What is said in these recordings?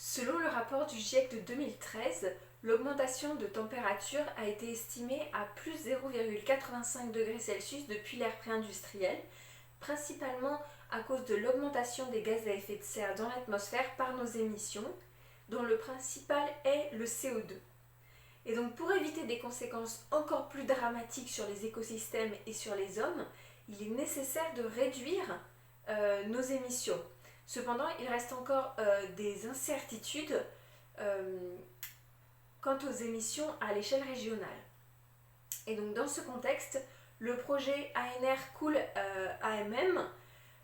Selon le rapport du GIEC de 2013, l'augmentation de température a été estimée à plus 0,85 degrés Celsius depuis l'ère pré-industrielle, principalement à cause de l'augmentation des gaz à effet de serre dans l'atmosphère par nos émissions, dont le principal est le CO2. Et donc pour éviter des conséquences encore plus dramatiques sur les écosystèmes et sur les hommes, il est nécessaire de réduire nos émissions. Cependant, il reste encore des incertitudes quant aux émissions à l'échelle régionale. Et donc dans ce contexte, le projet ANR Cool AMM,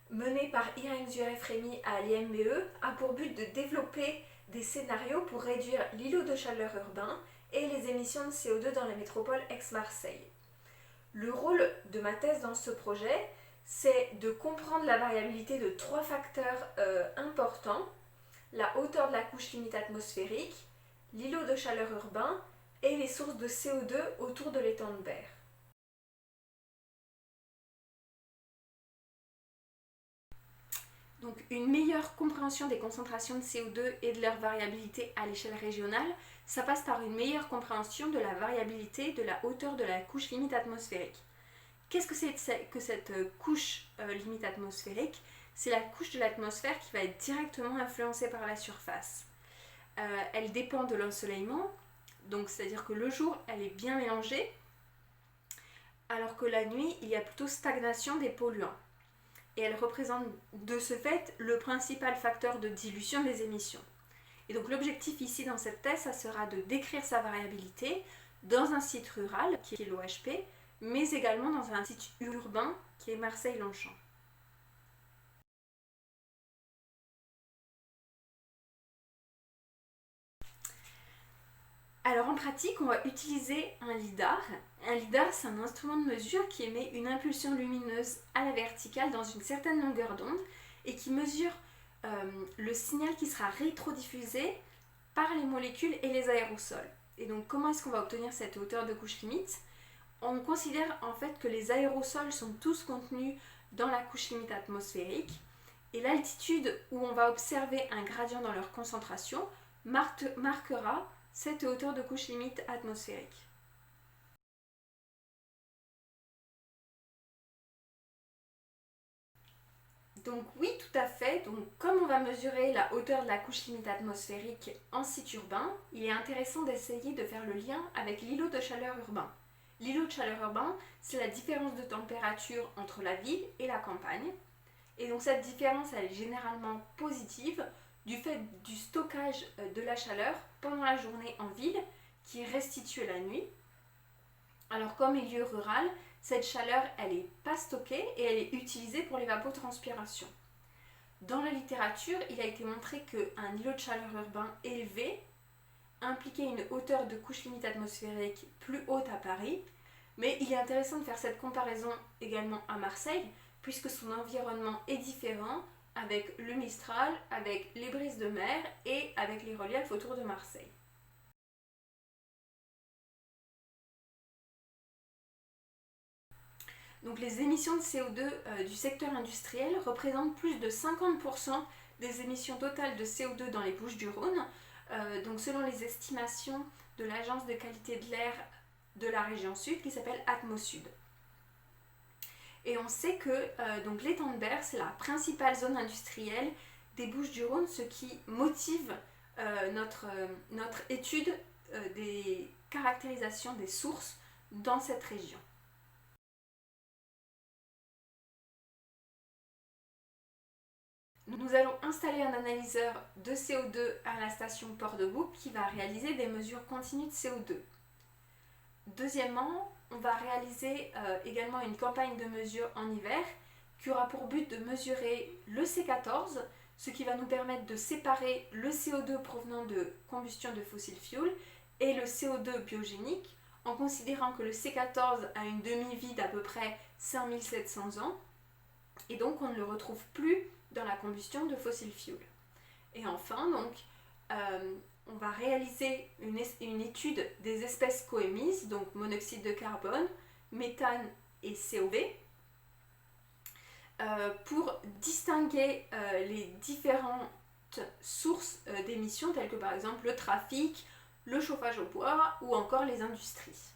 mené par Irène Zuref-Rémy à l'IMBE, a pour but de développer des scénarios pour réduire l'îlot de chaleur urbain et les émissions de CO2 dans la métropole Aix-Marseille. Le rôle de ma thèse dans ce projet, c'est de comprendre la variabilité de trois facteurs importants: la hauteur de la couche limite atmosphérique, l'îlot de chaleur urbain et les sources de CO2 autour de l'étang de Berre. Donc une meilleure compréhension des concentrations de CO2 et de leur variabilité à l'échelle régionale, ça passe par une meilleure compréhension de la variabilité de la hauteur de la couche limite atmosphérique. Qu'est-ce que c'est que cette couche limite atmosphérique? C'est la couche de l'atmosphère qui va être directement influencée par la surface. Elle dépend de l'ensoleillement, donc c'est-à-dire que le jour, elle est bien mélangée, alors que la nuit, il y a plutôt stagnation des polluants. Et elle représente de ce fait le principal facteur de dilution des émissions. Et donc l'objectif ici dans cette thèse, ça sera de décrire sa variabilité dans un site rural, qui est l'OHP, mais également dans un site urbain, qui est Marseille-Longchamp. Alors en pratique, on va utiliser un lidar. Un lidar, c'est un instrument de mesure qui émet une impulsion lumineuse à la verticale dans une certaine longueur d'onde et qui mesure le signal qui sera rétrodiffusé par les molécules et les aérosols. Et donc comment est-ce qu'on va obtenir cette hauteur de couche limite? On considère en fait que les aérosols sont tous contenus dans la couche limite atmosphérique et l'altitude où on va observer un gradient dans leur concentration marquera cette hauteur de couche limite atmosphérique. Donc oui, tout à fait. Donc comme on va mesurer la hauteur de la couche limite atmosphérique en site urbain, il est intéressant d'essayer de faire le lien avec l'îlot de chaleur urbain. L'îlot de chaleur urbain, c'est la différence de température entre la ville et la campagne. Et donc cette différence, elle est généralement positive du fait du stockage de la chaleur pendant la journée en ville qui est restituée la nuit. Alors qu'en milieu rural, cette chaleur, elle n'est pas stockée et elle est utilisée pour l'évapotranspiration. Dans la littérature, il a été montré qu'un îlot de chaleur urbain élevé impliquait une hauteur de couche limite atmosphérique plus haute à Paris, mais il est intéressant de faire cette comparaison également à Marseille, puisque son environnement est différent avec le Mistral, avec les brises de mer et avec les reliefs autour de Marseille. Donc les émissions de CO2 du secteur industriel représentent plus de 50% des émissions totales de CO2 dans les Bouches-du-Rhône, donc selon les estimations de l'Agence de qualité de l'air de la région sud qui s'appelle Atmosud. Et on sait que donc l'étang de Berre, c'est la principale zone industrielle des Bouches-du-Rhône, ce qui motive notre étude des caractérisations des sources dans cette région. Nous allons installer un analyseur de CO2 à la station Port-de-Bouc qui va réaliser des mesures continues de CO2. Deuxièmement, on va réaliser également une campagne de mesure en hiver qui aura pour but de mesurer le C14, ce qui va nous permettre de séparer le CO2 provenant de combustion de fossiles fuels et le CO2 biogénique, en considérant que le C14 a une demi-vie d'à peu près 5700 ans, et donc on ne le retrouve plus dans la combustion de fossiles fuels. Et enfin, donc, on va réaliser une étude des espèces coémises, donc monoxyde de carbone, méthane et COV, pour distinguer les différents sources d'émissions telles que par exemple le trafic, le chauffage au bois ou encore les industries.